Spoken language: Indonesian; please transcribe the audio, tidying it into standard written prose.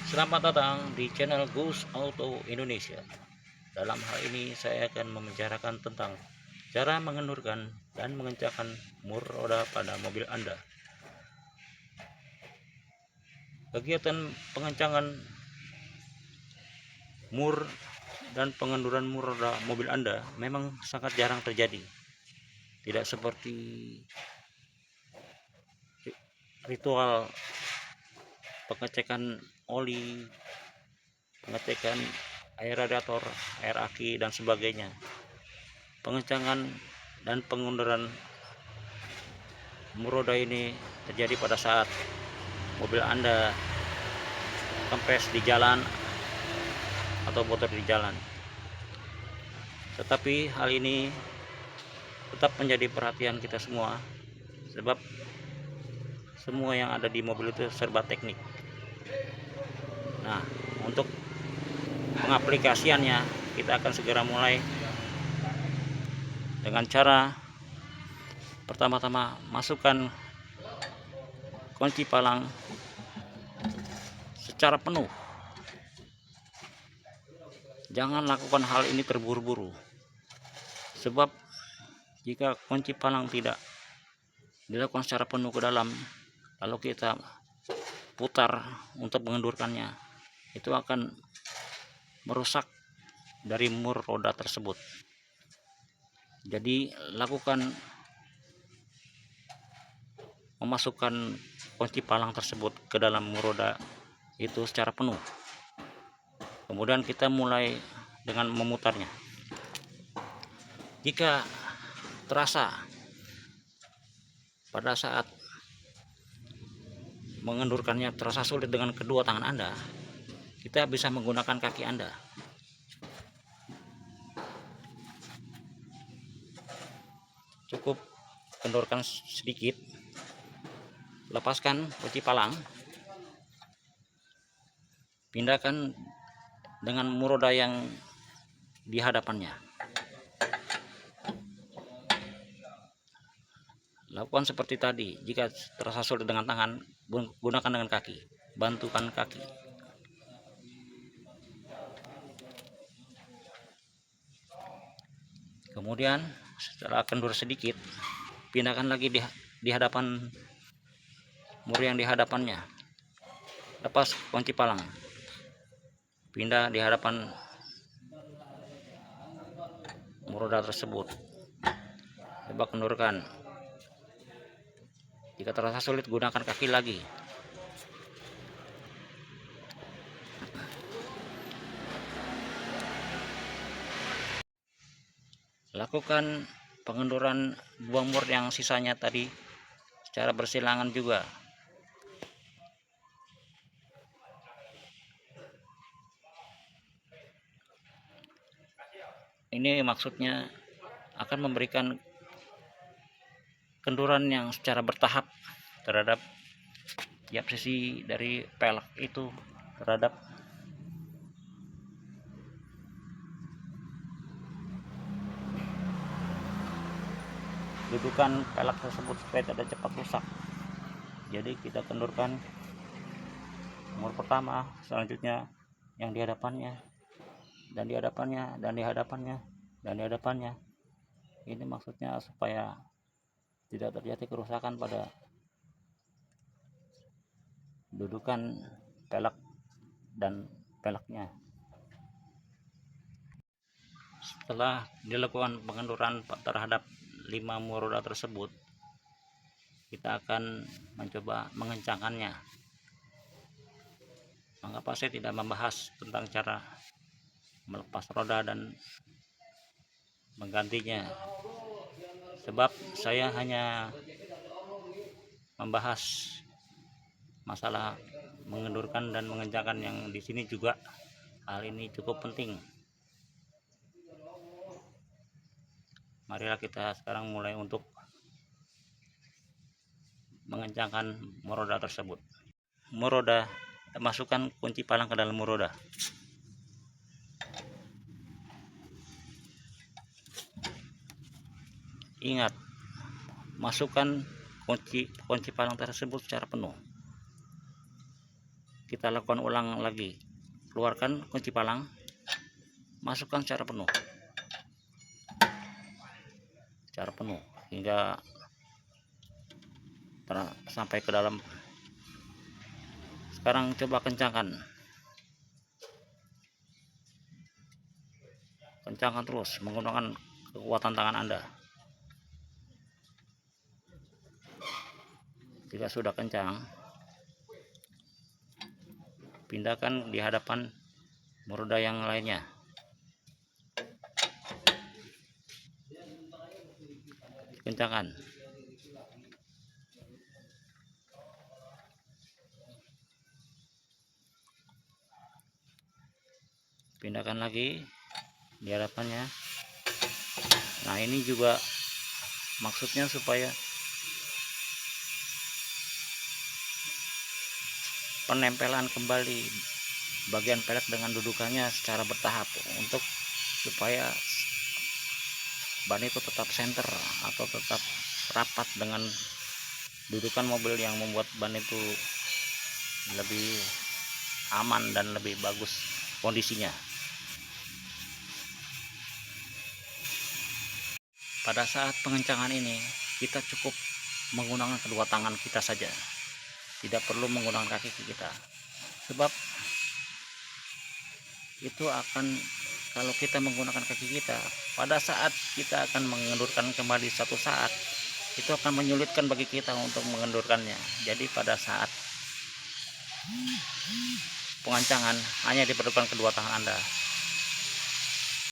Selamat datang di channel Gus Auto Indonesia. Dalam hal ini saya akan membicarakan tentang cara mengendurkan dan mengencangkan mur roda pada mobil Anda. Kegiatan pengencangan mur dan pengenduran mur roda mobil Anda memang sangat jarang terjadi. Tidak seperti ritual pengecekan oli, pengecekan air radiator, air aki dan sebagainya. Pengencangan dan pengunduran mur roda ini terjadi pada saat mobil Anda kempes di jalan atau motor di jalan. Tetapi hal ini tetap menjadi perhatian kita semua, sebab semua yang ada di mobil itu serba teknik. Nah, untuk pengaplikasiannya kita akan segera mulai dengan cara pertama-tama masukkan kunci palang secara penuh. Jangan lakukan hal ini terburu-buru, sebab jika kunci palang tidak dilakukan secara penuh ke dalam, lalu kita putar untuk mengendurkannya, itu akan merusak dari mur roda tersebut. Jadi lakukan memasukkan kunci palang tersebut ke dalam mur roda itu secara penuh. Kemudian kita mulai dengan memutarnya. Jika terasa pada saat mengendurkannya terasa sulit dengan kedua tangan Anda, kita bisa menggunakan kaki Anda. Cukup kendorkan sedikit, lepaskan kunci palang, pindahkan dengan mur roda yang di hadapannya. Lakukan seperti tadi. Jika terasa sulit dengan tangan, gunakan dengan kaki, bantukan kaki. Kemudian setelah kendur sedikit, pindahkan lagi di hadapan mur yang di hadapannya. Lepas kunci palang, pindah di hadapan mur roda tersebut. Coba kendurkan. Jika terasa sulit, gunakan kaki lagi. Lakukan pengenduran buang mur yang sisanya tadi secara bersilangan juga. Ini maksudnya akan memberikan kenduran yang secara bertahap terhadap tiap sisi dari pelek itu, terhadap dudukan pelek tersebut supaya tidak cepat rusak. Jadi kita kendurkan mur pertama, selanjutnya yang di hadapannya, dan di hadapannya, dan di hadapannya, dan di hadapannya. Ini maksudnya supaya tidak terjadi kerusakan pada dudukan pelek dan peleknya. Setelah dilakukan pengenduran terhadap 5 mur roda tersebut, kita akan mencoba mengencangkannya. Mengapa saya tidak membahas tentang cara melepas roda dan menggantinya? Sebab saya hanya membahas masalah mengendurkan dan mengencangkan yang di sini juga hal ini cukup penting. Marilah kita sekarang mulai untuk mengencangkan mur roda tersebut. Mur roda, masukkan kunci palang ke dalam mur roda. Ingat, masukkan kunci palang tersebut secara penuh. kita lakukan ulang lagi. Keluarkan kunci palang, masukkan secara penuh hingga sampai ke dalam. Sekarang coba kencangkan terus menggunakan kekuatan tangan Anda. Jika sudah kencang, pindahkan di hadapan roda yang lainnya. Kencangkan. Pindahkan lagi di hadapannya. Nah, ini juga maksudnya supaya penempelan kembali bagian pelek dengan dudukannya secara bertahap, untuk supaya ban itu tetap center atau tetap rapat dengan dudukan mobil, yang membuat ban itu lebih aman dan lebih bagus kondisinya. Pada saat pengencangan ini kita cukup menggunakan kedua tangan kita saja, tidak perlu menggunakan kaki kita, sebab itu akan, kalau kita menggunakan kaki kita, pada saat kita akan mengendurkan kembali satu saat, itu akan menyulitkan bagi kita untuk mengendurkannya. Jadi pada saat pengencangan hanya diperlukan kedua tangan Anda.